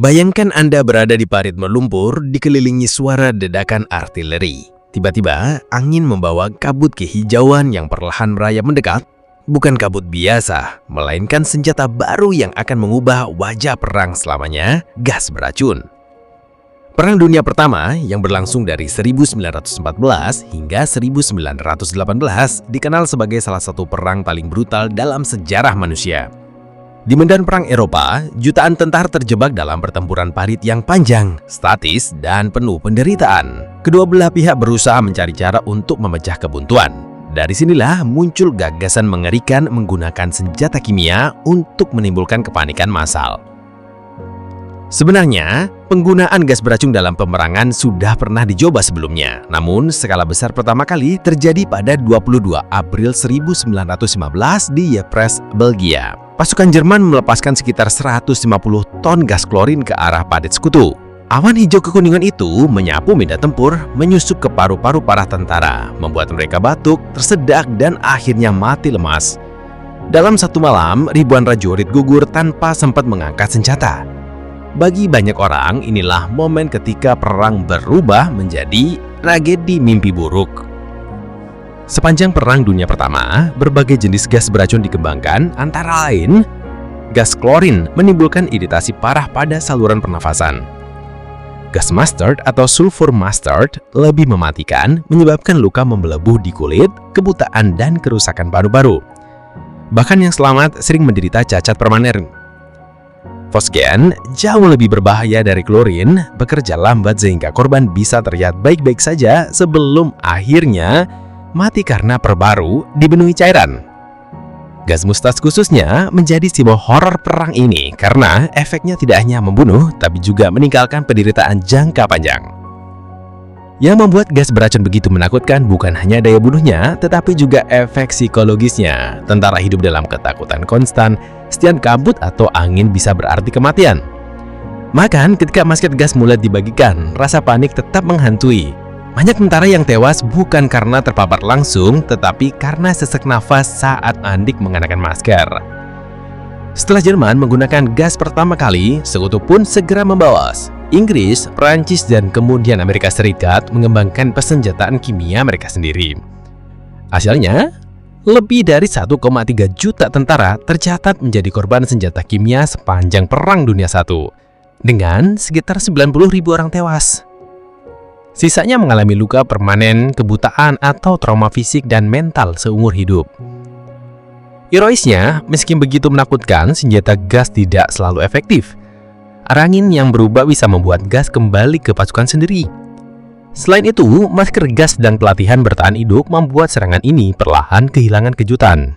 Bayangkan Anda berada di parit melumpur dikelilingi suara dedakan artileri. Tiba-tiba, angin membawa kabut kehijauan yang perlahan merayap mendekat. Bukan kabut biasa, melainkan senjata baru yang akan mengubah wajah perang selamanya, gas beracun. Perang Dunia Pertama yang berlangsung dari 1914 hingga 1918 dikenal sebagai salah satu perang paling brutal dalam sejarah manusia. Di medan perang Eropa, jutaan tentara terjebak dalam pertempuran parit yang panjang, statis, dan penuh penderitaan. Kedua belah pihak berusaha mencari cara untuk memecah kebuntuan. Dari sinilah muncul gagasan mengerikan menggunakan senjata kimia untuk menimbulkan kepanikan massal. Sebenarnya, penggunaan gas beracun dalam peperangan sudah pernah dicoba sebelumnya. Namun, skala besar pertama kali terjadi pada 22 April 1915 di Ypres, Belgia. Pasukan Jerman melepaskan sekitar 150 ton gas klorin ke arah parit sekutu. Awan hijau kekuningan itu menyapu medan tempur, menyusup ke paru-paru para tentara, membuat mereka batuk, tersedak, dan akhirnya mati lemas. Dalam satu malam, ribuan prajurit gugur tanpa sempat mengangkat senjata. Bagi banyak orang, inilah momen ketika perang berubah menjadi tragedi mimpi buruk. Sepanjang Perang Dunia Pertama, berbagai jenis gas beracun dikembangkan, antara lain gas klorin menimbulkan iritasi parah pada saluran pernafasan. Gas mustard atau sulfur mustard lebih mematikan, menyebabkan luka membelebuh di kulit, kebutaan, dan kerusakan paru-paru. Bahkan yang selamat sering menderita cacat permanen. Fosgen jauh lebih berbahaya dari klorin, bekerja lambat sehingga korban bisa terlihat baik-baik saja sebelum akhirnya mati karena perbaru dipenuhi cairan. Gas mustas khususnya menjadi simbol horor perang ini karena efeknya tidak hanya membunuh, tapi juga meninggalkan penderitaan jangka panjang. Yang membuat gas beracun begitu menakutkan bukan hanya daya bunuhnya, tetapi juga efek psikologisnya. Tentara hidup dalam ketakutan konstan, setiap kabut atau angin bisa berarti kematian. Bahkan ketika masket gas mulai dibagikan, rasa panik tetap menghantui. Banyak tentara yang tewas bukan karena terpapar langsung, tetapi karena sesak nafas saat andik mengenakan masker. Setelah Jerman menggunakan gas pertama kali, sekutu pun segera membalas. Inggris, Prancis, dan kemudian Amerika Serikat mengembangkan persenjataan kimia mereka sendiri. Hasilnya, lebih dari 1,3 juta tentara tercatat menjadi korban senjata kimia sepanjang Perang Dunia I, dengan sekitar 90.000 orang tewas. Sisanya mengalami luka permanen, kebutaan, atau trauma fisik dan mental seumur hidup. Ironisnya, meski begitu menakutkan, senjata gas tidak selalu efektif. Angin yang berubah bisa membuat gas kembali ke pasukan sendiri. Selain itu, masker gas dan pelatihan bertahan hidup membuat serangan ini perlahan kehilangan kejutan.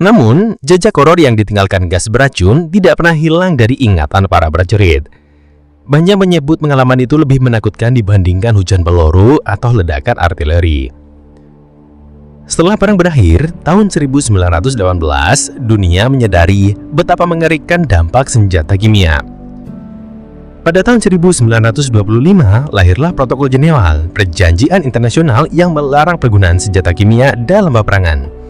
Namun, jejak horor yang ditinggalkan gas beracun tidak pernah hilang dari ingatan para prajurit. Banyak menyebut pengalaman itu lebih menakutkan dibandingkan hujan peluru atau ledakan artileri. Setelah perang berakhir, tahun 1918, dunia menyadari betapa mengerikan dampak senjata kimia. Pada tahun 1925, lahirlah Protokol Jenewa, perjanjian internasional yang melarang penggunaan senjata kimia dalam peperangan.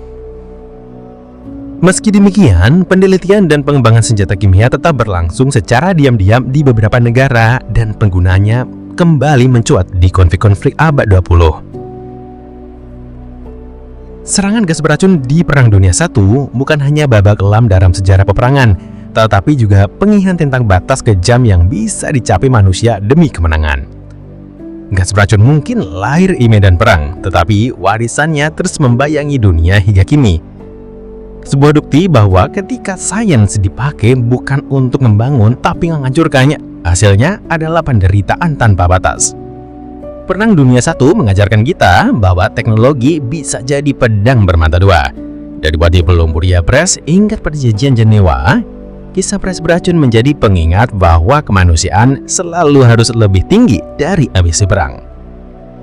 Meski demikian, penelitian dan pengembangan senjata kimia tetap berlangsung secara diam-diam di beberapa negara dan penggunanya kembali mencuat di konflik-konflik abad 20. Serangan gas beracun di Perang Dunia I bukan hanya babak kelam dalam sejarah peperangan, tetapi juga pengingat tentang batas kejam yang bisa dicapai manusia demi kemenangan. Gas beracun mungkin lahir di medan perang, tetapi warisannya terus membayangi dunia hingga kini. Sebuah bukti bahwa ketika sains dipakai bukan untuk membangun tapi menghancurkannya, hasilnya adalah penderitaan tanpa batas. Perang Dunia I mengajarkan kita bahwa teknologi bisa jadi pedang bermata dua. Dari badai pelumpur Ypres hingga perjanjian Jenewa, kisah pres beracun menjadi pengingat bahwa kemanusiaan selalu harus lebih tinggi dari ambisi perang.